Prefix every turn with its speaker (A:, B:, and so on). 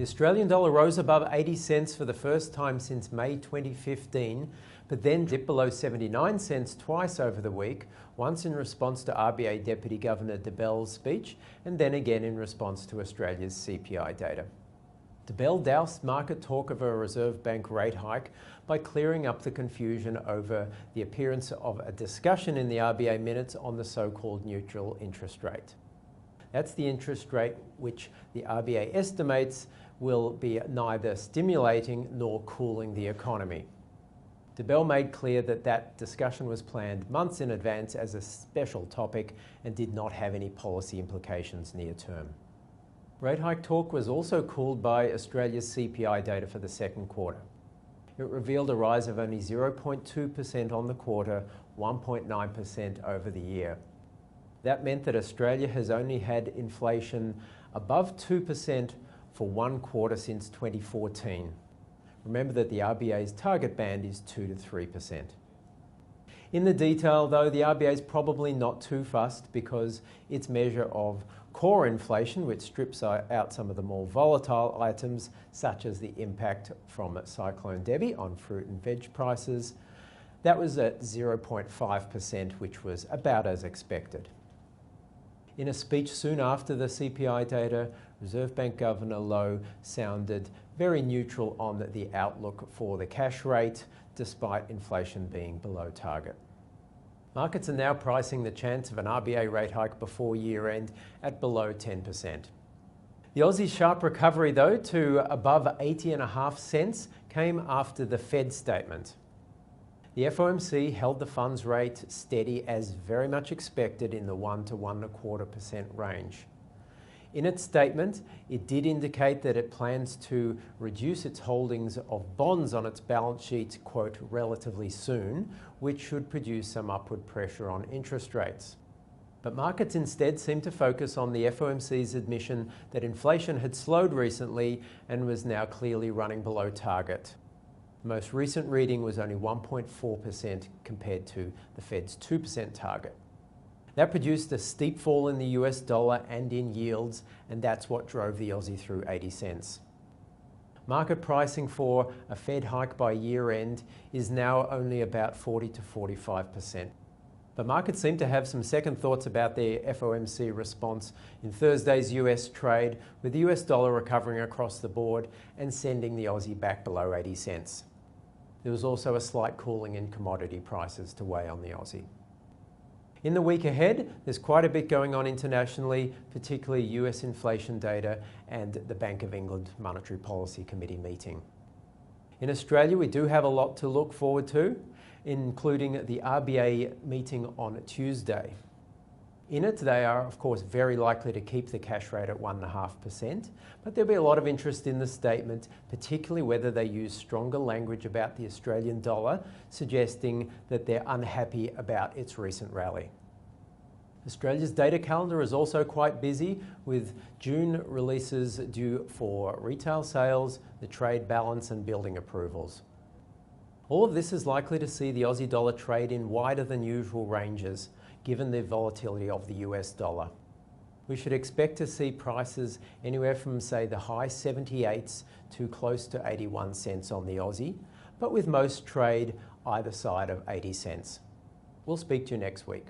A: The Australian dollar rose above 80 cents for the first time since May 2015, but then dipped below 79 cents twice over the week, once in response to RBA Deputy Governor DeBell's speech, and then again in response to Australia's CPI data. DeBell doused market talk of a Reserve Bank rate hike by clearing up the confusion over the appearance of a discussion in the RBA minutes on the so-called neutral interest rate. That's the interest rate which the RBA estimates will be neither stimulating nor cooling the economy. DeBell made clear that that discussion was planned months in advance as a special topic and did not have any policy implications near term. Rate hike talk was also cooled by Australia's CPI data for the second quarter. It revealed a rise of only 0.2% on the quarter, 1.9% over the year. That meant that Australia has only had inflation above 2% for one quarter since 2014. Remember that the RBA's target band is 2 to 3%. In the detail, though, the RBA is probably not too fussed because its measure of core inflation, which strips out some of the more volatile items, such as the impact from Cyclone Debbie on fruit and veg prices, that was at 0.5%, which was about as expected. In a speech soon after the CPI data, Reserve Bank Governor Lowe sounded very neutral on the outlook for the cash rate, despite inflation being below target. Markets are now pricing the chance of an RBA rate hike before year-end at below 10%. The Aussie's sharp recovery, though, to above 80.5 cents came after the Fed statement. The FOMC held the funds rate steady as very much expected in the 1 to 1.25% range. In its statement, it did indicate that it plans to reduce its holdings of bonds on its balance sheet, quote, relatively soon, which should produce some upward pressure on interest rates. But markets instead seem to focus on the FOMC's admission that inflation had slowed recently and was now clearly running below target. The most recent reading was only 1.4% compared to the Fed's 2% target. That produced a steep fall in the US dollar and in yields, and that's what drove the Aussie through 80 cents. Market pricing for a Fed hike by year end is now only about 40 to 45%. But markets seem to have some second thoughts about their FOMC response in Thursday's US trade, with the US dollar recovering across the board and sending the Aussie back below 80 cents. There was also a slight cooling in commodity prices to weigh on the Aussie. In the week ahead, there's quite a bit going on internationally, particularly US inflation data and the Bank of England Monetary Policy Committee meeting. In Australia, we do have a lot to look forward to, including the RBA meeting on Tuesday. In it, they are, of course, very likely to keep the cash rate at 1.5%, but there'll be a lot of interest in the statement, particularly whether they use stronger language about the Australian dollar, suggesting that they're unhappy about its recent rally. Australia's data calendar is also quite busy, with June releases due for retail sales, the trade balance and building approvals. All of this is likely to see the Aussie dollar trade in wider than usual ranges, given the volatility of the US dollar. We should expect to see prices anywhere from, say, the high 78s to close to 81 cents on the Aussie, but with most trade either side of 80 cents. We'll speak to you next week.